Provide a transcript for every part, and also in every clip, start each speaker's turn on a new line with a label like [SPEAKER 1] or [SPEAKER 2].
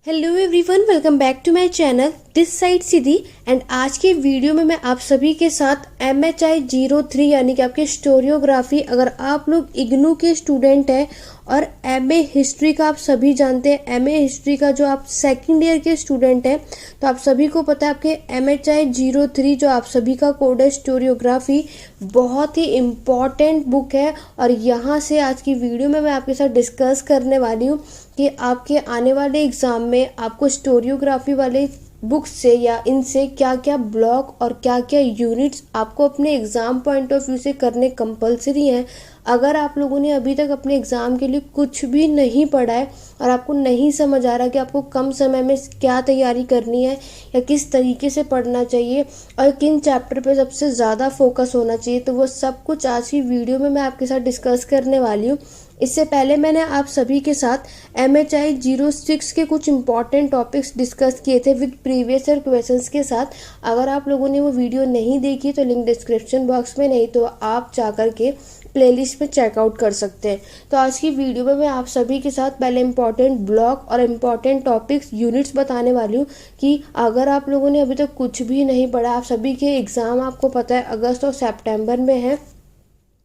[SPEAKER 1] Hello everyone, welcome back to my channel this side Siddhi. And आज के video में मैं आप सभी के साथ MHI 03 यानी कि आपके स्टोरियोग्राफी, अगर आप लोग इग्नू के स्टूडेंट हैं और MA हिस्ट्री का आप सभी जानते हैं, MA हिस्ट्री का जो आप सेकंड ईयर के स्टूडेंट हैं तो आप सभी को पता है आपके MHI 03 जो आप सभी का कोड है स्टोरियोग्राफी, बहुत ही इम्पॉर्टेंट बुक है। और यहाँ से आज की वीडियो में मैं आपके साथ डिस्कस करने वाली हूँ कि आपके आने वाले एग्ज़ाम में आपको स्टोरियोग्राफी वाले बुक्स से या इनसे क्या क्या ब्लॉक और क्या क्या यूनिट्स आपको अपने एग्ज़ाम पॉइंट ऑफ व्यू से करने कंपलसरी हैं। अगर आप लोगों ने अभी तक अपने एग्ज़ाम के लिए कुछ भी नहीं पढ़ा है और आपको नहीं समझ आ रहा कि आपको कम समय में क्या तैयारी करनी है या किस तरीके से पढ़ना चाहिए और किन चैप्टर पे सबसे ज़्यादा फोकस होना चाहिए, तो वो सब कुछ आज की वीडियो में मैं आपके साथ डिस्कस करने वाली हूँ। इससे पहले मैंने आप सभी के साथ MHI 06 के कुछ इंपॉर्टेंट टॉपिक्स डिस्कस किए थे विद प्रीवियस ईयर क्वेश्चंस के साथ। अगर आप लोगों ने वो वीडियो नहीं देखी तो लिंक डिस्क्रिप्शन बॉक्स में, नहीं तो आप जाकर के प्लेलिस्ट में चेकआउट कर सकते हैं। तो आज की वीडियो में मैं आप सभी के साथ पहले इंपॉर्टेंट ब्लॉक और इम्पॉर्टेंट टॉपिक्स यूनिट्स बताने वाली हूँ कि अगर आप लोगों ने अभी तक कुछ भी नहीं पढ़ा, आप सभी के एग्ज़ाम आपको पता है अगस्त और सितंबर में है,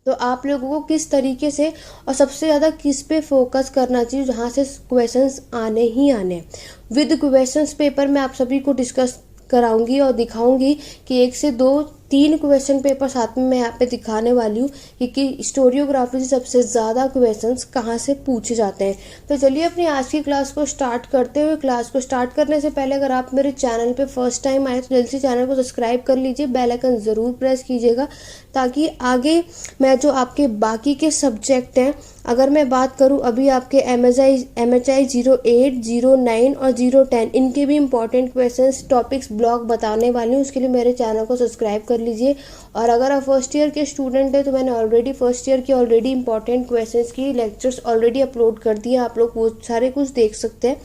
[SPEAKER 1] तो आप लोगों को किस तरीके से और सबसे ज़्यादा किस पे फोकस करना चाहिए जहाँ से क्वेश्चंस आने ही आने। विद क्वेश्चंस पेपर मैं आप सभी को डिस्कस कराऊंगी और दिखाऊंगी कि 1 से 2 3 क्वेश्चन पेपर साथ में मैं यहाँ पे दिखाने वाली हूँ कि स्टोरियोग्राफी से सबसे ज़्यादा क्वेश्चंस कहाँ से पूछे जाते हैं। तो चलिए अपनी आज की क्लास को स्टार्ट करते हुए, क्लास को स्टार्ट करने से पहले अगर आप मेरे चैनल पे फर्स्ट टाइम आए तो जल्दी से चैनल को सब्सक्राइब कर लीजिए, बेल आइकन ज़रूर प्रेस कीजिएगा ताकि आगे मैं जो आपके बाकी के सब्जेक्ट हैं, अगर मैं बात करूं अभी आपके MHI 08, 09 और 010 इनके भी इंपॉर्टेंट क्वेश्चंस टॉपिक्स ब्लॉक बताने वाली हूँ। उसके लिए मेरे चैनल को सब्सक्राइब कर लीजिए। और अगर आप फर्स्ट ईयर के स्टूडेंट हैं तो मैंने ऑलरेडी फर्स्ट ईयर की ऑलरेडी इंपॉर्टेंट क्वेश्चंस की लेक्चर्स ऑलरेडी अपलोड कर दिए, आप लोग वो सारे कुछ देख सकते हैं।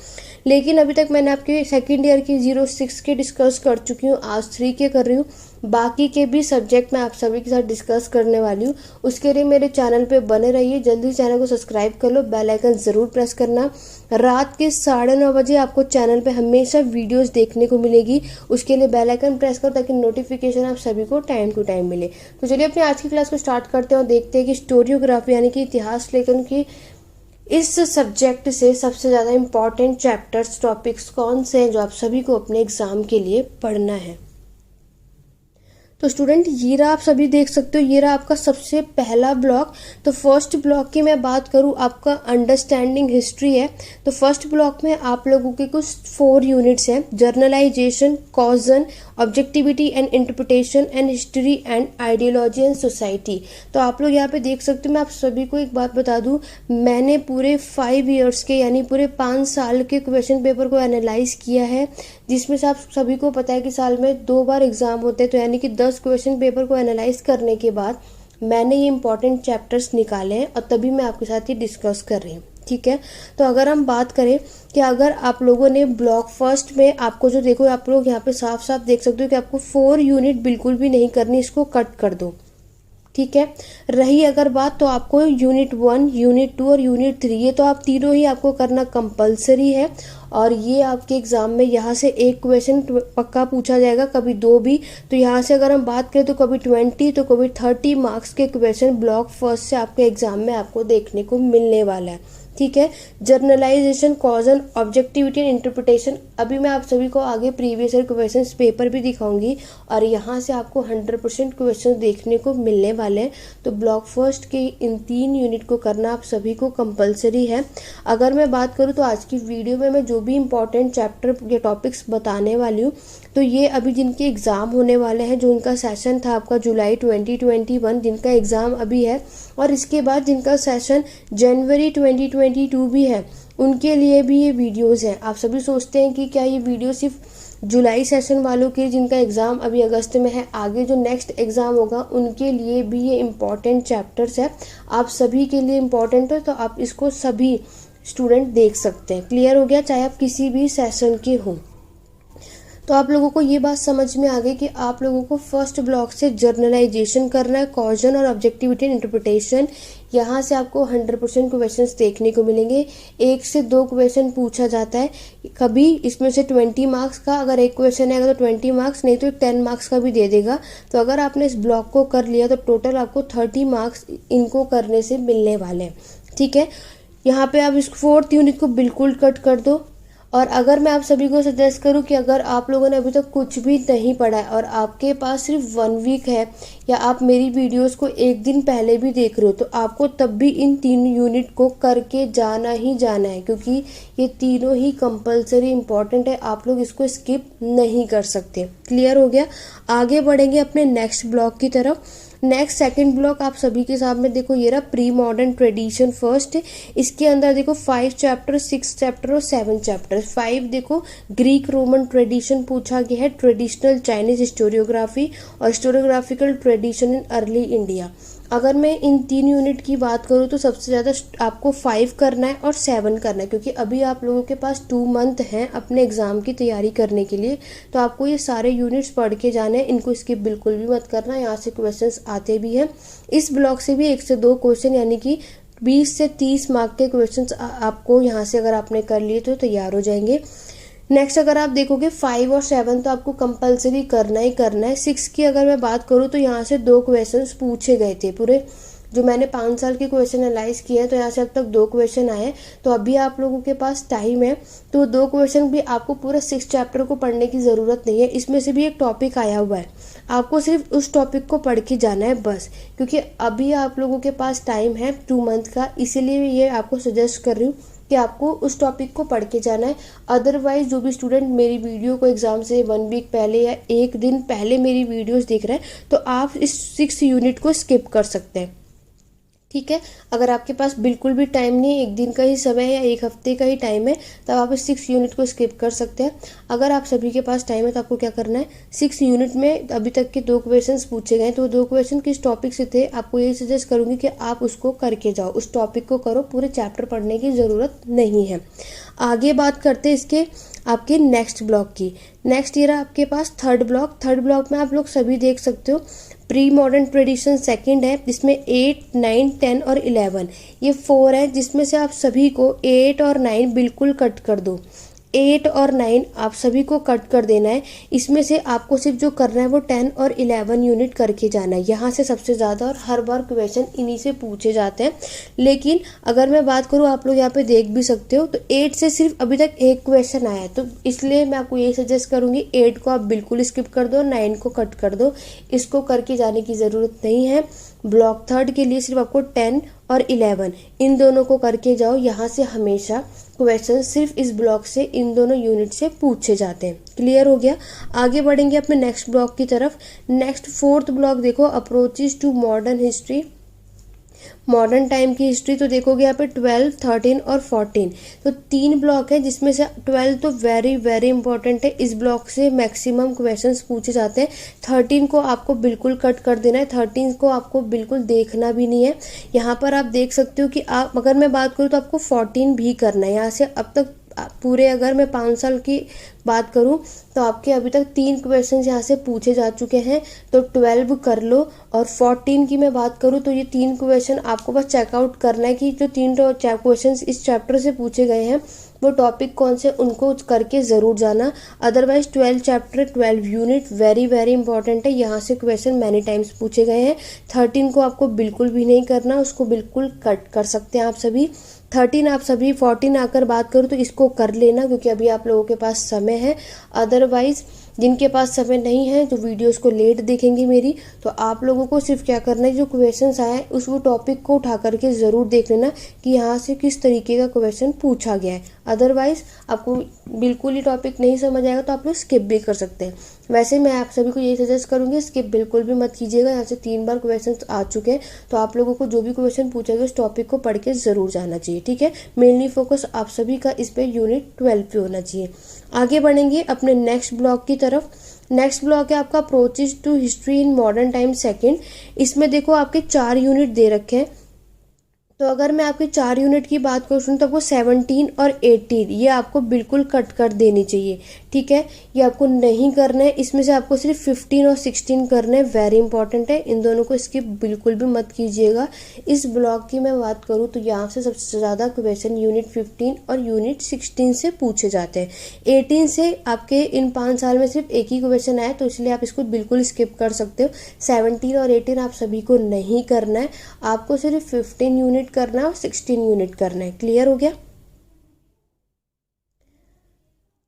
[SPEAKER 1] लेकिन अभी तक मैंने आपके सेकेंड ईयर की 06 के डिस्कस कर चुकी हूँ, आज 3 के कर रही हूँ। बाकी के भी सब्जेक्ट मैं आप सभी के साथ डिस्कस करने वाली हूँ। उसके लिए मेरे चैनल पे बने रहिए, जल्दी चैनल को सब्सक्राइब कर लो, बेल आइकन ज़रूर प्रेस करना। रात के 9:30 बजे आपको चैनल पे हमेशा वीडियोस देखने को मिलेगी, उसके लिए बेल आइकन प्रेस करो ताकि नोटिफिकेशन आप सभी को टाइम टू टाइम मिले। तो चलिए अपनी आज की क्लास को स्टार्ट करते हैं और देखते हैं कि स्टोरियोग्राफी यानी कि इतिहास लेखन की इस सब्जेक्ट से सबसे ज़्यादा इम्पॉर्टेंट चैप्टर्स टॉपिक्स कौन से हैं जो आप सभी को अपने एग्ज़ाम के लिए पढ़ना है। तो स्टूडेंट ये रहा, आप सभी देख सकते हो, ये रहा आपका सबसे पहला ब्लॉक। तो फर्स्ट ब्लॉक की मैं बात करूँ, आपका अंडरस्टैंडिंग हिस्ट्री है। तो फर्स्ट ब्लॉक में आप लोगों के कुछ 4 यूनिट्स हैं, generalisation, causation, objectivity and interpretation and history and ideology and society. तो आप लोग यहाँ पे देख सकते हो। मैं आप सभी को एक बात बता दूँ, मैंने पूरे 5 ईयर्स के यानी पूरे 5 साल के क्वेश्चन पेपर को एनालाइज किया है, जिसमें से आप सभी को पता है कि साल में 2 बार एग्जाम होते हैं, तो यानी कि 10 क्वेश्चन पेपर को एनालाइज करने के बाद मैंने ये इंपॉर्टेंट चैप्टर्स निकाले हैं और तभी मैं आपके साथ ये डिस्कस कर रही हूँ, ठीक है। तो अगर हम बात करें कि अगर आप लोगों ने ब्लॉक फर्स्ट में आपको जो देखो, आप लोग यहाँ पे साफ साफ देख सकते हो कि आपको 4 यूनिट बिल्कुल भी नहीं करनी, इसको कट कर दो, ठीक है। रही अगर बात तो आपको यूनिट 1, यूनिट 2 और यूनिट 3, ये तो आप तीनों ही आपको करना कंपलसरी है। और ये आपके एग्ज़ाम में यहाँ से एक क्वेश्चन पक्का पूछा जाएगा, कभी 2 भी। तो यहाँ से अगर हम बात करें तो कभी 20 तो कभी 30 मार्क्स के क्वेश्चन ब्लॉक फर्स्ट से आपके एग्ज़ाम में आपको देखने को मिलने वाला है, ठीक है। Journalisation, causation, objectivity and interpretation, अभी मैं आप सभी को आगे प्रीवियस ईयर क्वेश्चन पेपर भी दिखाऊंगी और यहाँ से आपको 100% क्वेश्चन देखने को मिलने वाले हैं। तो ब्लॉक फर्स्ट के इन 3 यूनिट को करना आप सभी को कंपलसरी है। अगर मैं बात करूँ तो आज की वीडियो में मैं जो भी इंपॉर्टेंट चैप्टर या टॉपिक्स बताने वाली हूँ, तो ये अभी जिनके एग्ज़ाम होने वाले हैं, जो उनका सेशन था आपका जुलाई 2021 जिनका एग्ज़ाम अभी है, और इसके बाद जिनका सेशन जनवरी 2022 भी है, उनके लिए भी ये वीडियोस हैं। आप सभी सोचते हैं कि क्या ये वीडियो सिर्फ जुलाई सेशन वालों के जिनका एग्ज़ाम अभी अगस्त में है, आगे जो नेक्स्ट एग्ज़ाम होगा उनके लिए भी ये इम्पॉर्टेंट चैप्टर्स है, आप सभी के लिए इम्पॉर्टेंट है। तो आप इसको सभी स्टूडेंट देख सकते हैं। क्लियर हो गया, चाहे आप किसी भी सेशन के हों। तो आप लोगों को ये बात समझ में आ गई कि आप लोगों को फर्स्ट ब्लॉक से जर्नलाइजेशन करना है, कॉजन और ऑब्जेक्टिविटी एंड इंटरप्रिटेशन। यहाँ से आपको 100% क्वेश्चंस देखने को मिलेंगे। 1 से 2 क्वेश्चन पूछा जाता है कभी, इसमें से 20 मार्क्स का अगर एक क्वेश्चन आएगा तो 20 मार्क्स, नहीं तो 10 मार्क्स का भी दे देगा। तो अगर आपने इस ब्लॉक को कर लिया तो टोटल आपको 30 मार्क्स इनको करने से मिलने वाले हैं। ठीक है, यहाँ पे आप इस 4th यूनिट को बिल्कुल कट कर दो। और अगर मैं आप सभी को सजेस्ट करूं कि अगर आप लोगों ने अभी तक कुछ भी नहीं पढ़ा है और आपके पास सिर्फ 1 वीक है, या आप मेरी वीडियोस को एक दिन पहले भी देख रहे हो, तो आपको तब भी इन 3 यूनिट को करके जाना ही जाना है, क्योंकि ये तीनों ही कंपलसरी इंपॉर्टेंट है। आप लोग इसको स्किप नहीं कर सकते। क्लियर हो गया? आगे बढ़ेंगे अपने नेक्स्ट ब्लॉक की तरफ। नेक्स्ट सेकंड ब्लॉक आप सभी के सामने देखो, ये रहा प्री मॉडर्न ट्रेडिशन फर्स्ट। इसके अंदर देखो 5 चैप्टर, 6 चैप्टर और 7 चैप्टर। 5 देखो ग्रीक रोमन ट्रेडिशन पूछा गया है, ट्रेडिशनल चाइनीज हिस्टोरियोग्राफी और हिस्टोरियोग्राफिकल ट्रेडिशन इन अर्ली इंडिया। अगर मैं इन 3 यूनिट की बात करूँ तो सबसे ज़्यादा आपको 5 करना है और 7 करना है, क्योंकि अभी आप लोगों के पास 2 मंथ हैं अपने एग्ज़ाम की तैयारी करने के लिए। तो आपको ये सारे यूनिट्स पढ़ के जाने हैं, इनको स्किप बिल्कुल भी मत करना। यहाँ से क्वेश्चंस आते भी हैं। इस ब्लॉक से भी 1 से 2 क्वेश्चन, यानी कि 20 से 30 मार्क के क्वेश्चंस आपको यहाँ से अगर आपने कर लिए तो तैयार हो जाएंगे। नेक्स्ट अगर आप देखोगे 5 और 7 तो आपको कंपलसरी करना ही करना है। 6 की अगर मैं बात करूँ तो यहाँ से 2 क्वेश्चंस पूछे गए थे। पूरे जो मैंने 5 साल के क्वेश्चन एनालाइज किए हैं तो यहाँ से अब तक 2 क्वेश्चन आए। तो अभी आप लोगों के पास टाइम है, तो 2 क्वेश्चन भी आपको पूरा 6 चैप्टर को पढ़ने की ज़रूरत नहीं है। इसमें से भी एक टॉपिक आया हुआ है, आपको सिर्फ उस टॉपिक को पढ़ के जाना है बस, क्योंकि अभी आप लोगों के पास टाइम है 2 मंथ का। इसीलिए ये आपको सजेस्ट कर रही हूँ कि आपको उस टॉपिक को पढ़ के जाना है। अदरवाइज जो भी स्टूडेंट मेरी वीडियो को एग्जाम से 1 वीक पहले या 1 दिन पहले मेरी वीडियोस देख रहे हैं, तो आप इस 6 यूनिट को स्किप कर सकते हैं। ठीक है, अगर आपके पास बिल्कुल भी टाइम नहीं है, 1 दिन का ही समय है या 1 हफ्ते का ही टाइम है, तब आप इस 6 यूनिट को स्किप कर सकते हैं। अगर आप सभी के पास टाइम है तो आपको क्या करना है, 6 यूनिट में अभी तक के 2 क्वेश्चंस पूछे गए, तो 2 क्वेश्चन किस टॉपिक से थे आपको यही सजेस्ट करूंगी कि आप उसको करके जाओ, उस टॉपिक को करो, पूरे चैप्टर पढ़ने की ज़रूरत नहीं है। आगे बात करते हैं इसके आपके नेक्स्ट ब्लॉक की। नेक्स्ट ये रहा आपके पास थर्ड ब्लॉक। थर्ड ब्लॉक में आप लोग सभी देख सकते हो प्री मॉडर्न ट्रेडिशन सेकंड है, जिसमें 8, 9, 10 और 11 ये 4 है, जिसमें से आप सभी को 8 और 9 बिल्कुल कट कर दो। 8 और 9 आप सभी को कट कर देना है। इसमें से आपको सिर्फ जो करना है वो 10 और 11 यूनिट करके जाना है। यहाँ से सबसे ज़्यादा और हर बार क्वेश्चन इन्हीं से पूछे जाते हैं। लेकिन अगर मैं बात करूँ, आप लोग यहाँ पे देख भी सकते हो, तो 8 से सिर्फ अभी तक 1 क्वेश्चन आया है, तो इसलिए मैं आपको यही सजेस्ट करूँगी 8 को आप बिल्कुल स्किप कर दो, 9 को कट कर दो, इसको करके जाने की ज़रूरत नहीं है। ब्लॉक थर्ड के लिए सिर्फ आपको 10 और 11 इन दोनों को करके जाओ। यहाँ से हमेशा क्वेश्चन सिर्फ इस ब्लॉक से, इन दोनों यूनिट से पूछे जाते हैं। क्लियर हो गया? आगे बढ़ेंगे अपने नेक्स्ट ब्लॉक की तरफ। नेक्स्ट 4th ब्लॉक देखो, approaches to modern history, modern time की हिस्ट्री। तो देखोगे यहाँ पे 12, 13 और 14 तो 3 ब्लॉक है, जिसमें से 12 तो वेरी वेरी इंपॉर्टेंट है, इस ब्लॉक से मैक्सिमम क्वेश्चंस पूछे जाते हैं। 13 को आपको बिल्कुल कट कर देना है, 13 को आपको बिल्कुल देखना भी नहीं है। यहाँ पर आप देख सकते हो कि आप, अगर मैं बात करूँ तो आपको 14 भी करना है। यहाँ से अब तक पूरे, अगर मैं 5 साल की बात करूं तो आपके अभी तक 3 क्वेश्चंस यहाँ से पूछे जा चुके हैं, तो 12 कर लो। और 14 की मैं बात करूं तो ये 3 क्वेश्चन आपको बस चेकआउट करना है कि जो 3 क्वेश्चंस इस चैप्टर से पूछे गए हैं वो टॉपिक कौन से, उनको करके ज़रूर जाना। Otherwise 12 chapter 12 unit very very important है, यहाँ से क्वेश्चन मैनी टाइम्स पूछे गए हैं। 13 को आपको बिल्कुल भी नहीं करना, उसको बिल्कुल कट कर सकते हैं आप सभी। 13 आप सभी, 14 आकर बात करूँ तो इसको कर लेना, क्योंकि अभी आप लोगों के पास समय है। अदरवाइज जिनके पास समय नहीं है, जो वीडियोस को लेट देखेंगे मेरी, तो आप लोगों को सिर्फ क्या करना है, जो क्वेश्चंस आए उस वो टॉपिक को उठा करके ज़रूर देख लेना कि यहाँ से किस तरीके का क्वेश्चन पूछा गया है। अदरवाइज आपको बिल्कुल ही टॉपिक नहीं समझ आएगा तो आप लोग स्किप भी कर सकते हैं। वैसे मैं आप सभी को यही सजेस्ट करूँगी, स्किप बिल्कुल भी मत कीजिएगा। यहाँ से 3 बार क्वेश्चन आ चुके हैं, तो आप लोगों को जो भी क्वेश्चन पूछा गया उस टॉपिक को पढ़ के ज़रूर जाना चाहिए। ठीक है, मेनली फोकस आप सभी का इस पर यूनिट 12 पे होना चाहिए। आगे बढ़ेंगे अपने नेक्स्ट ब्लॉक की तरफ। नेक्स्ट ब्लॉक है आपका approaches to history in modern time second. इसमें देखो आपके 4 यूनिट दे रखे हैं, तो अगर मैं आपके 4 यूनिट की बात करूँ तो आपको 17 और 18 ये आपको बिल्कुल कट कर देनी चाहिए, ठीक है। ये आपको नहीं करना है, इसमें से आपको सिर्फ 15 और 16 करना है, वेरी इंपॉर्टेंट है। इन दोनों को स्किप बिल्कुल भी मत कीजिएगा। इस ब्लॉक की मैं बात करूँ तो यहाँ से सबसे ज़्यादा क्वेश्चन यूनिट 15 और यूनिट 16 से पूछे जाते हैं। 18 से आपके इन 5 साल में सिर्फ एक ही क्वेश्चन आया, तो इसलिए आप इसको बिल्कुल स्किप कर सकते हो। 17 और 18 आप सभी को नहीं करना है, आपको सिर्फ 15 यूनिट करना है और 16 यूनिट करना है। क्लियर हो गया।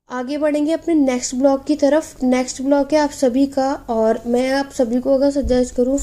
[SPEAKER 1] आगे बढ़ेंगे अपने नेक्स्ट ब्लॉक की तरफ। नेक्स्ट ब्लॉक है आप सभी का, और मैं आप सभी को अगर सजेस्ट करूं,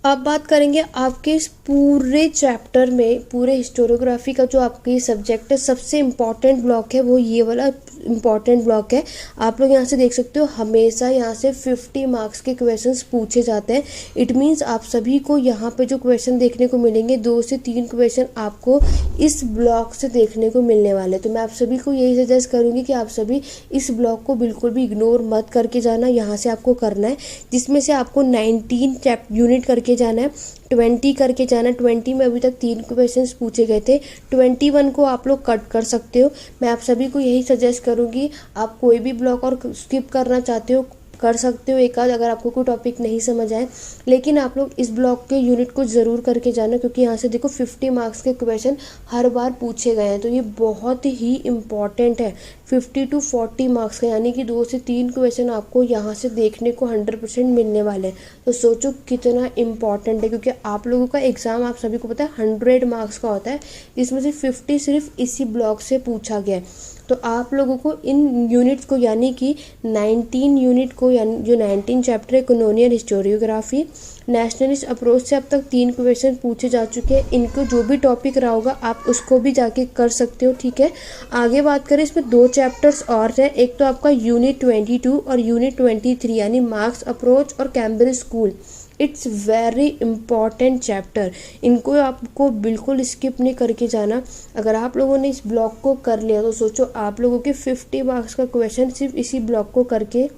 [SPEAKER 1] अब बात करेंगे आपके इस पूरे चैप्टर में, पूरे हिस्टोरियोग्राफी का जो आपकी सब्जेक्ट है, सबसे इम्पॉर्टेंट ब्लॉक है वो ये वाला इम्पॉर्टेंट ब्लॉक है। आप लोग यहाँ से देख सकते हो, हमेशा यहाँ से 50 मार्क्स के क्वेश्चंस पूछे जाते हैं। इट मीन्स आप सभी को यहाँ पे जो क्वेश्चन देखने को मिलेंगे, 2 से 3 क्वेश्चन आपको इस ब्लॉक से देखने को मिलने वाले। तो मैं आप सभी को यही सजेस्ट करूँगी कि आप सभी इस ब्लॉक को बिल्कुल भी इग्नोर मत करके जाना। यहाँ से आपको करना है, जिसमें से आपको 19 यूनिट करके जाना है, 20 करके जाना है। 20 में अभी तक 3 क्वेश्चंस पूछे गए थे, 21 को आप लोग कट कर सकते हो। मैं आप सभी को यही सजेस्ट करूँगी, आप कोई भी ब्लॉक और स्किप करना चाहते हो कर सकते हो एक आध, अगर आपको कोई टॉपिक नहीं समझ आए, लेकिन आप लोग इस ब्लॉक के यूनिट को ज़रूर करके जाना, क्योंकि यहाँ से देखो 50 मार्क्स के क्वेश्चन हर बार पूछे गए हैं, तो ये बहुत ही इम्पॉर्टेंट है। 50 to 40 मार्क्स का, यानी कि 2 से 3 क्वेश्चन आपको यहाँ से देखने को 100% मिलने वाले हैं। तो सोचो कितना इम्पॉर्टेंट है, क्योंकि आप लोगों का एग्ज़ाम आप सभी को पता है 100 मार्क्स का होता है, जिसमें से 50 सिर्फ इसी ब्लॉक से पूछा गया है। तो आप लोगों को इन यूनिट्स को, यानी कि 19 यूनिट को, यानी जो 19 चैप्टर है, कॉलोनियल हिस्टोरियोग्राफी, नेशनलिस्ट अप्रोच से अब तक 3 क्वेश्चन पूछे जा चुके हैं। इनको जो भी टॉपिक रहा होगा आप उसको भी जाके कर सकते हो, ठीक है। आगे बात करें, इसमें 2 चैप्टर्स और हैं। एक तो आपका यूनिट 22 और यूनिट 23, यानी मार्क्स अप्रोच और Cambridge school. It's very important chapter, इनको आपको बिल्कुल स्किप नहीं करके जाना। अगर आप लोगों ने इस ब्लॉक को कर लिया तो सोचो आप लोगों के 50 मार्क्स का क्वेश्चन सिर्फ इसी ब्लॉक को करके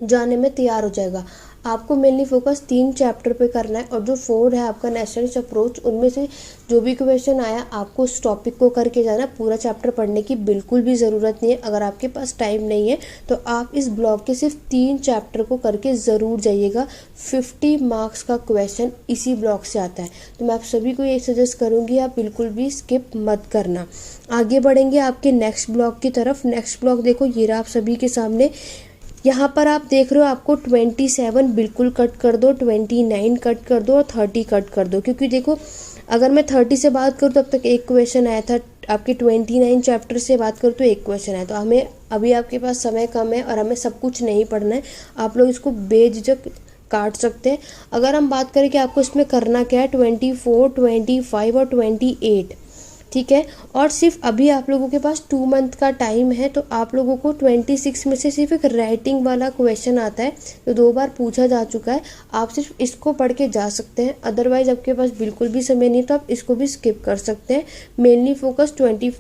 [SPEAKER 1] जाने में तैयार हो जाएगा। आपको मेनली फोकस 3 चैप्टर पे करना है, और जो 4 है आपका नेशनलिस्ट अप्रोच, उनमें से जो भी क्वेश्चन आया आपको उस टॉपिक को करके जाना। पूरा चैप्टर पढ़ने की बिल्कुल भी ज़रूरत नहीं है। अगर आपके पास टाइम नहीं है तो आप इस ब्लॉक के सिर्फ 3 चैप्टर को करके ज़रूर जाइएगा। 50 मार्क्स का क्वेश्चन इसी ब्लॉक से आता है, तो मैं आप सभी को ये सजेस्ट करूँगी आप बिल्कुल भी स्किप मत करना। आगे बढ़ेंगे आपके नेक्स्ट ब्लॉक की तरफ। नेक्स्ट ब्लॉक देखो, ये रहा आप सभी के सामने। यहाँ पर आप देख रहे हो, आपको 27 बिल्कुल कट कर दो, 29 कट कर दो और 30 कट कर दो, क्योंकि देखो अगर मैं 30 से बात करूँ तो अब तक एक क्वेश्चन आया था। आपके 29 चैप्टर से बात करूँ तो एक क्वेश्चन आया, तो हमें अभी आपके पास समय कम है और हमें सब कुछ नहीं पढ़ना है। आप लोग इसको बेझिझक काट सकते हैं। अगर हम बात करें कि आपको इसमें करना क्या है, 24, 25 और 28, ठीक है। और सिर्फ अभी आप लोगों के पास 2 मंथ का टाइम है, तो आप लोगों को 26 में से सिर्फ एक राइटिंग वाला क्वेश्चन आता है, तो 2 बार पूछा जा चुका है। आप सिर्फ इसको पढ़ के जा सकते हैं, अदरवाइज आपके पास बिल्कुल भी समय नहीं, तो आप इसको भी स्किप कर सकते हैं। मेनली फोकस 24,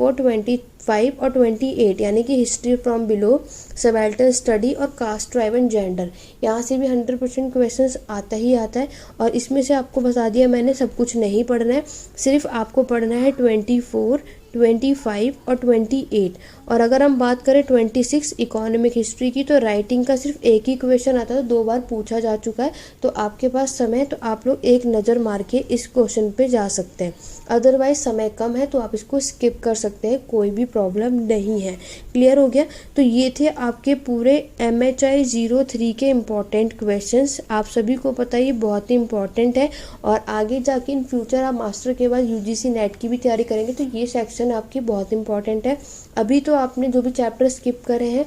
[SPEAKER 1] 25 और 28, यानी कि history from below, subaltern study और कास्ट, ट्राइब एंड जेंडर। यहाँ से भी 100% क्वेश्चंस आता ही आता है, और इसमें से आपको बता दिया मैंने सब कुछ नहीं पढ़ना है, सिर्फ आपको पढ़ना है 24, 25 और 28। और अगर हम बात करें 26 इकोनॉमिक हिस्ट्री की, तो राइटिंग का सिर्फ एक ही क्वेश्चन आता है, 2 बार पूछा जा चुका है, तो आपके पास समय है तो आप लोग एक नज़र मार के इस क्वेश्चन पे जा सकते हैं। अदरवाइज समय कम है तो आप इसको स्किप कर सकते हैं, कोई भी प्रॉब्लम नहीं है। क्लियर हो गया। तो ये थे आपके पूरे MHI 03 के इम्पॉर्टेंट क्वेश्चंस। आप सभी को पता ही बहुत ही इम्पॉर्टेंट है, और आगे जाके इन फ्यूचर आप मास्टर के बाद UGC नेट की भी तैयारी करेंगे, तो ये सेक्शन आपकी बहुत इंपॉर्टेंट है। अभी तो आपने जो भी चैप्टर स्किप करे हैं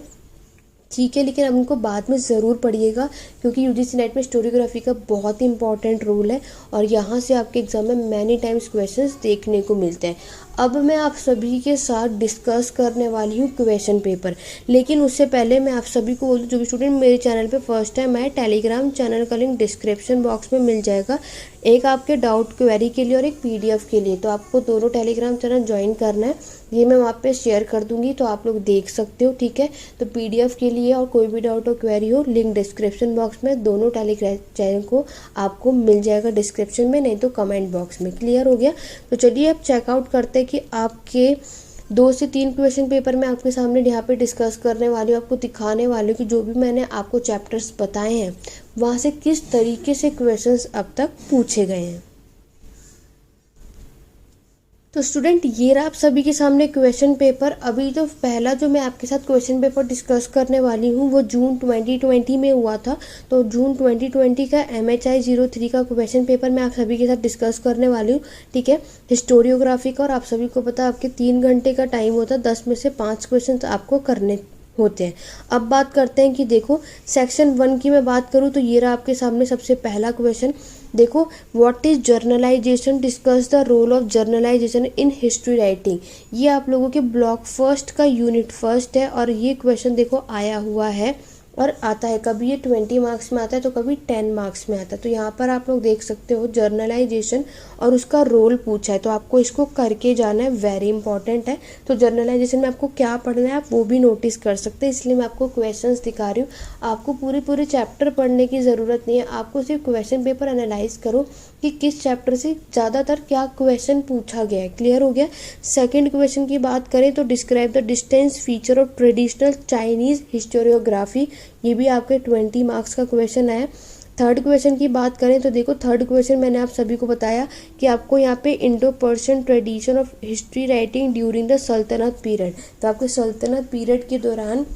[SPEAKER 1] ठीक है, लेकिन अब उनको बाद में ज़रूर पढ़िएगा, क्योंकि UGC नेट में हिस्टोरियोग्राफी का बहुत ही इंपॉर्टेंट रोल है, और यहाँ से आपके एग्जाम में मैनी टाइम्स क्वेश्चंस देखने को मिलते हैं। अब मैं आप सभी के साथ डिस्कस करने वाली हूँ क्वेश्चन पेपर, लेकिन उससे पहले मैं आप सभी को बोल दूँ, जो भी स्टूडेंट मेरे चैनल पे फर्स्ट टाइम आए, टेलीग्राम चैनल का लिंक डिस्क्रिप्शन बॉक्स में मिल जाएगा, एक आपके डाउट क्वेरी के लिए और एक PDF के लिए। तो आपको दोनों टेलीग्राम चैनल ज्वाइन करना है। ये मैं वहाँ पे शेयर कर दूंगी, तो आप लोग देख सकते हो, ठीक है। तो PDF के लिए और कोई भी डाउट और क्वेरी हो, लिंक डिस्क्रिप्शन बॉक्स में दोनों टेलीग्राम चैनल को आपको मिल जाएगा डिस्क्रिप्शन में, नहीं तो कमेंट बॉक्स में। क्लियर हो गया? तो चलिए अब चेकआउट करते हैं कि आपके 2 से 3 क्वेश्चन पेपर मैं आपके सामने यहाँ पे डिस्कस करने वाली हूँ, आपको दिखाने वाली हूँ कि जो भी मैंने आपको चैप्टर्स बताए हैं वहाँ से किस तरीके से क्वेश्चंस अब तक पूछे गए हैं। तो स्टूडेंट, ये रहा आप सभी के सामने क्वेश्चन पेपर। अभी तो पहला जो मैं आपके साथ क्वेश्चन पेपर डिस्कस करने वाली हूँ वो जून 2020 में हुआ था। तो जून 2020 का MHI 03 का क्वेश्चन पेपर मैं आप सभी के साथ डिस्कस करने वाली हूँ, ठीक है, हिस्टोरियोग्राफी का। और आप सभी को पता है आपके 3 घंटे का टाइम होता है, 10 में से 5 क्वेश्चन आपको करने होते हैं। अब बात करते हैं कि देखो सेक्शन 1 की मैं बात करूँ तो ये रहा आपके सामने सबसे पहला क्वेश्चन। देखो, what is journalization, discuss the role of journalization in history writing. ये आप लोगों के ब्लॉक फर्स्ट का यूनिट फर्स्ट है और ये क्वेश्चन देखो आया हुआ है और आता है, कभी ये 20 मार्क्स में आता है तो कभी 10 मार्क्स में आता है। तो यहाँ पर आप लोग देख सकते हो जर्नलाइजेशन और उसका रोल पूछा है, तो आपको इसको करके जाना है, वेरी इंपॉर्टेंट है। तो जर्नलाइजेशन में आपको क्या पढ़ना है आप वो भी नोटिस कर सकते हैं, इसलिए मैं आपको क्वेश्चंस दिखा रही हूँ। आपको पूरे चैप्टर पढ़ने की ज़रूरत नहीं है, आपको सिर्फ क्वेश्चन पेपर एनालाइज करो कि किस चैप्टर से ज़्यादातर क्या क्वेश्चन पूछा गया है। क्लियर हो गया? सेकेंड क्वेश्चन की बात करें तो describe the distance feature of traditional Chinese historiography, ये भी आपके 20 मार्क्स का क्वेश्चन है। थर्ड क्वेश्चन की बात करें तो देखो, थर्ड क्वेश्चन मैंने आप सभी को बताया कि आपको यहाँ पे Indo Persian tradition of history writing during the सल्तनत पीरियड, तो आपके सल्तनत पीरियड के दौरान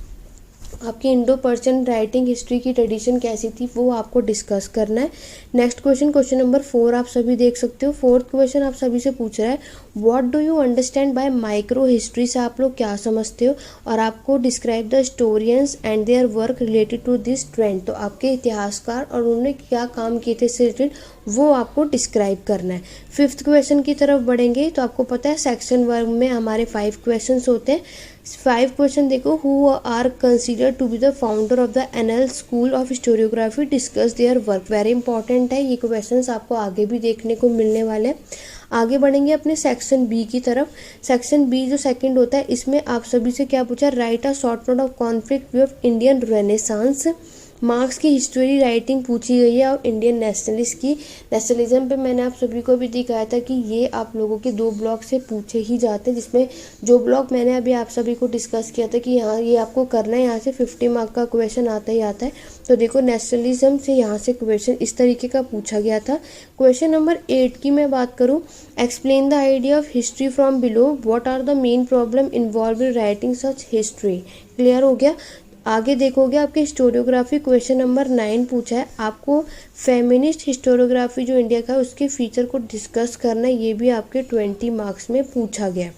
[SPEAKER 1] आपकी इंडो पर्शियन राइटिंग हिस्ट्री की ट्रेडिशन कैसी थी वो आपको डिस्कस करना है। नेक्स्ट क्वेश्चन, क्वेश्चन नंबर 4 आप सभी देख सकते हो। फोर्थ क्वेश्चन आप सभी से पूछ रहा है what do you understand by micro history, से आप लोग क्या समझते हो, और आपको describe the historians and their work related to this trend, तो आपके इतिहासकार और उन्होंने क्या काम किए थे इससे रिलेटेड वो आपको डिस्क्राइब करना है। फिफ्थ क्वेश्चन की तरफ बढ़ेंगे तो आपको पता है सेक्शन 1 में हमारे 5 क्वेश्चन होते हैं। 5 क्वेश्चन देखो, who are considered to be the founder of the Annales school of historiography, discuss their work, very important है। ये क्वेश्चंस आपको आगे भी देखने को मिलने वाले हैं। आगे बढ़ेंगे अपने सेक्शन बी की तरफ। सेक्शन बी जो सेकंड होता है इसमें आप सभी से क्या पूछा, right a short note of conflict of Indian renaissance. Marks की हिस्ट्री राइटिंग पूछी गई है और इंडियन नेशनलिस्ट की, नेशनलिज्म पे मैंने आप सभी को भी दिखाया था कि ये आप लोगों के 2 ब्लॉक से पूछे ही जाते हैं, जिसमें जो ब्लॉक मैंने अभी आप सभी को डिस्कस किया था कि यहाँ ये आपको करना है, यहाँ से 50 मार्क का क्वेश्चन आता ही आता है। तो देखो नेशनलिज्म से यहाँ से क्वेश्चन इस तरीके का पूछा गया था। क्वेश्चन नंबर 8 की मैं बात करूँ, explain the idea of history from below, what are the main problem involve in writing such history. Clear हो गया? आगे देखोगे आपके हिस्टोरियोग्राफी क्वेश्चन नंबर 9 पूछा है, आपको फेमिनिस्ट हिस्टोरियोग्राफी जो इंडिया का है उसके फीचर को डिस्कस करना है, ये भी आपके 20 मार्क्स में पूछा गया।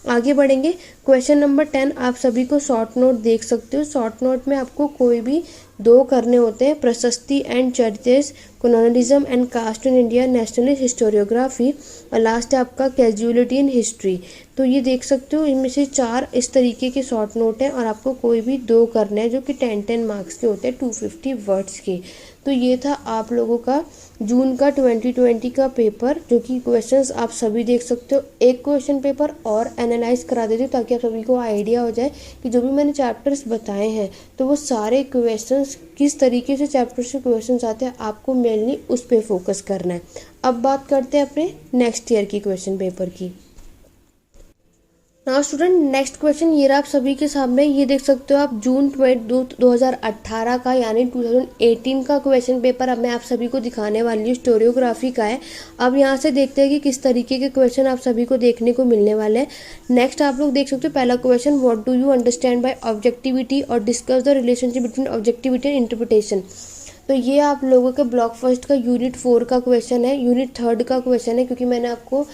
[SPEAKER 1] आगे बढ़ेंगे, क्वेश्चन नंबर 10 आप सभी को शॉर्ट नोट देख सकते हो। शॉर्ट नोट में आपको कोई भी 2 करने होते हैं, prashasti and churches, colonialism and caste in India, nationalist historiography, और लास्ट है आपका कैजुअलिटी इन हिस्ट्री। तो ये देख सकते हो इनमें से 4 इस तरीके के शॉर्ट नोट हैं और आपको कोई भी 2 करने हैं जो कि 10-10 मार्क्स के होते हैं, 250 वर्ड्स के। तो ये था आप लोगों का जून का 2020 का पेपर, जो कि क्वेश्चंस आप सभी देख सकते हो। एक क्वेश्चन पेपर और एनालाइज करा देती हूँ ताकि आप सभी को आइडिया हो जाए कि जो भी मैंने चैप्टर्स बताए हैं तो वो सारे क्वेश्चंस किस तरीके से चैप्टर से क्वेश्चंस आते हैं, आपको मेनली उस पर फोकस करना है। अब बात करते हैं अपने नेक्स्ट ईयर की क्वेश्चन पेपर की। नाउ स्टूडेंट, नेक्स्ट क्वेश्चन ये रहा आप सभी के सामने, ये देख सकते हो आप जून 2018 का यानी 2018 का क्वेश्चन पेपर अब मैं आप सभी को दिखाने वाली हूँ, हिस्टोरियोग्राफी का है। अब यहाँ से देखते हैं कि किस तरीके के क्वेश्चन आप सभी को देखने को मिलने वाले हैं। नेक्स्ट आप लोग देख सकते हो पहला question, what do you understand by objectivity और discuss the relationship between objectivity and interpretation. तो ये आप लोगों के ब्लॉक फर्स्ट का यूनिट 4 का क्वेश्चन है, यूनिट 3 का क्वेश्चन है, क्योंकि मैंने आपको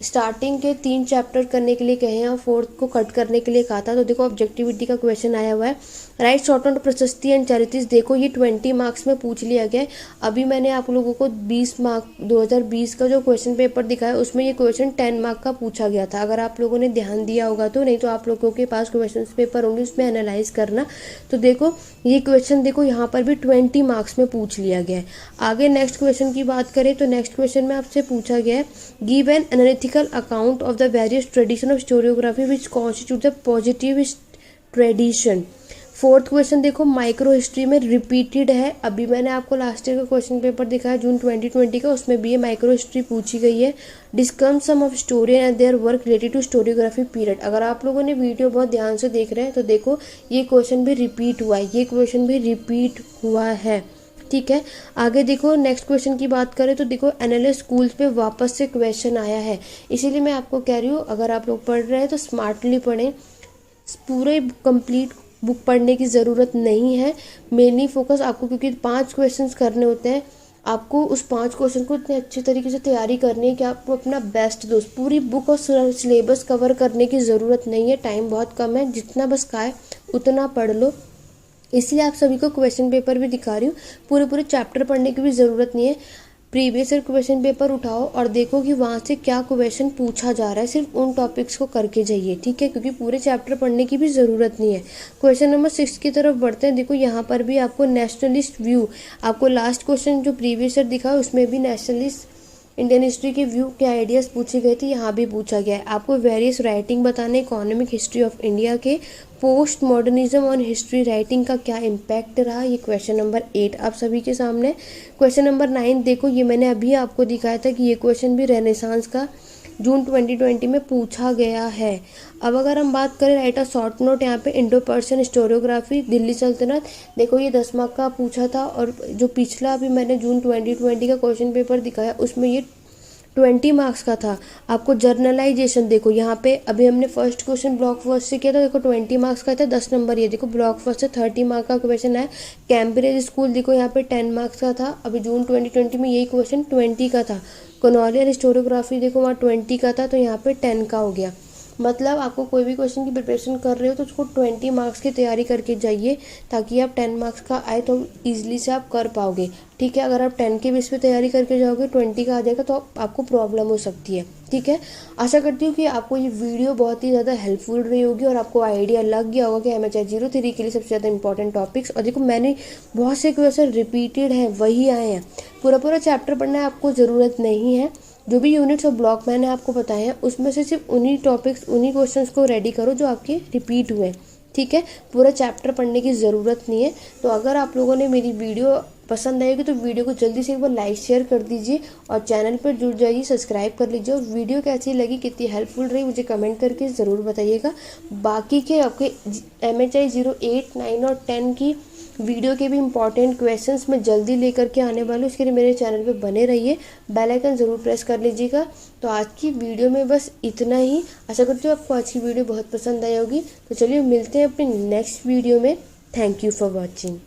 [SPEAKER 1] स्टार्टिंग के 3 चैप्टर करने के लिए कहे हैं और 4th को कट करने के लिए कहा था। तो देखो ऑब्जेक्टिविटी का क्वेश्चन आया हुआ है, राइट शॉर्ट नोट प्रशस्ति एंड चैरिटीज। देखो ये 20 मार्क्स में पूछ लिया गया है। अभी मैंने आप लोगों को 20 मार्क 2020 का जो क्वेश्चन पेपर दिखाया उसमें ये क्वेश्चन 10 मार्क का पूछा गया था, अगर आप लोगों ने ध्यान दिया होगा तो, नहीं तो आप लोगों के पास क्वेश्चन पेपर होंगे उसमें एनालाइज करना। तो देखो ये क्वेश्चन देखो यहाँ पर भी 20 मार्क्स में पूछ लिया गया है। आगे नेक्स्ट क्वेश्चन की बात करें तो नेक्स्ट क्वेश्चन में आपसे पूछा गया है, give an analytical ethical account of the various tradition of historiography which constitute the positive tradition. Fourth question देखो, माइक्रो हिस्ट्री में रिपीटेड है। अभी मैंने आपको लास्ट ईयर का क्वेश्चन पेपर दिखाया जून 2020 का, उसमें भी ये माइक्रो हिस्ट्री पूछी गई है। Discuss some of historian and their work related to historiography period. अगर आप लोगों ने वीडियो बहुत ध्यान से देख रहे हैं तो देखो ये क्वेश्चन भी रिपीट हुआ है, ये क्वेश्चन भी रिपीट हुआ है। ठीक है, आगे देखो नेक्स्ट क्वेश्चन की बात करें तो देखो एनालिस्ट स्कूल्स पे वापस से क्वेश्चन आया है, इसीलिए मैं आपको कह रही हूँ अगर आप लोग पढ़ रहे हैं तो स्मार्टली पढ़ें। पूरे कंप्लीट बुक पढ़ने की ज़रूरत नहीं है, मेनली फोकस आपको, क्योंकि 5 क्वेश्चंस करने होते हैं, आपको उस 5 क्वेश्चन को इतने अच्छे तरीके से तैयारी करनी है कि आपको अपना बेस्ट दो। पूरी बुक और सिलेबस कवर करने की ज़रूरत नहीं है, टाइम बहुत कम है, जितना बस का है उतना पढ़ लो। इसलिए आप सभी को क्वेश्चन पेपर भी दिखा रही हूँ, पूरे चैप्टर पढ़ने की भी ज़रूरत नहीं है। प्रीवियस ईयर क्वेश्चन पेपर उठाओ और देखो कि वहाँ से क्या क्वेश्चन पूछा जा रहा है, सिर्फ उन टॉपिक्स को करके जाइए। ठीक है, क्योंकि पूरे चैप्टर पढ़ने की भी ज़रूरत नहीं है। क्वेश्चन नंबर 6 की तरफ बढ़ते हैं। देखो यहाँ पर भी आपको नेशनलिस्ट व्यू, आपको लास्ट क्वेश्चन जो प्रीवियस ईयर दिखा उसमें भी नेशनलिस्ट इंडियन हिस्ट्री के व्यू के आइडियाज़ पूछे गए थे, यहाँ भी पूछा गया है। आपको वेरियस राइटिंग बताने, इकोनॉमिक हिस्ट्री ऑफ इंडिया के post modernism on history writing का क्या इम्पैक्ट रहा, ये क्वेश्चन नंबर 8 आप सभी के सामने। क्वेश्चन नंबर 9 देखो, ये मैंने अभी आपको दिखाया था कि ये क्वेश्चन भी रेनेसांस का जून 2020 में पूछा गया है। अब अगर हम बात करें राइट अ शॉर्ट नोट, यहाँ पे इंडो पर्शियन स्टोरियोग्राफी दिल्ली सल्तनत, देखो ये 10 मार्क का पूछा था, और जो पिछला अभी मैंने जून 2020 का क्वेश्चन पेपर दिखाया उसमें ये 20 मार्क्स का था। आपको जर्नलाइजेशन देखो यहाँ पे अभी हमने फर्स्ट क्वेश्चन ब्लॉक फर्स्ट से किया था, देखो 20 मार्क्स का था, 10 नंबर ये देखो ब्लॉक फर्स्ट से 30 मार्क का क्वेश्चन है। कैम्ब्रिज स्कूल देखो यहाँ पे 10 मार्क्स का था, अभी जून 2020 में यही क्वेश्चन 20 का था। कॉलोनियल स्टोरियोग्राफी देखो वहाँ 20 का था, तो यहाँ पे 10 का हो गया। मतलब आपको कोई भी क्वेश्चन की प्रिपरेशन कर रहे हो तो उसको 20 मार्क्स की तैयारी करके जाइए, ताकि आप 10 मार्क्स का आए तो ईजिली से आप कर पाओगे। ठीक है, अगर आप 10 के बेस पे तैयारी करके जाओगे 20 का आ जाएगा तो आपको प्रॉब्लम हो सकती है। ठीक है, आशा करती हूँ कि आपको ये वीडियो बहुत ही ज़्यादा हेल्पफुल रही होगी और आपको आइडिया लग गया होगा कि MHI 03 के लिए सबसे ज़्यादा इंपॉर्टेंट टॉपिक्स। और देखो मैंने बहुत से क्वेश्चन रिपीटेड हैं, वही आए हैं, पूरा चैप्टर पढ़ना आपको ज़रूरत नहीं है। जो भी यूनिट्स और ब्लॉक मैंने आपको बताए हैं उसमें से सिर्फ उन्हीं टॉपिक्स, उन्हीं क्वेश्चंस को रेडी करो जो आपके रिपीट हुए। ठीक है, पूरा चैप्टर पढ़ने की ज़रूरत नहीं है। तो अगर आप लोगों ने मेरी वीडियो पसंद आएगी तो वीडियो को जल्दी से एक बार लाइक शेयर कर दीजिए और चैनल पर जुड़ जाइए, सब्सक्राइब कर लीजिए। और वीडियो कैसी लगी, कितनी हेल्पफुल रही, मुझे कमेंट करके ज़रूर बताइएगा। बाकी के आपके MHI 08, 9 और 10 की वीडियो के भी इंपॉर्टेंट क्वेश्चंस मैं जल्दी लेकर के आने वाली हूँ, इसके लिए मेरे चैनल पे बने रहिए, बेल आइकन ज़रूर प्रेस कर लीजिएगा। तो आज की वीडियो में बस इतना ही। आशा करती हूँ आपको आज की वीडियो बहुत पसंद आई होगी। तो चलिए मिलते हैं अपने नेक्स्ट वीडियो में। Thank you for watching.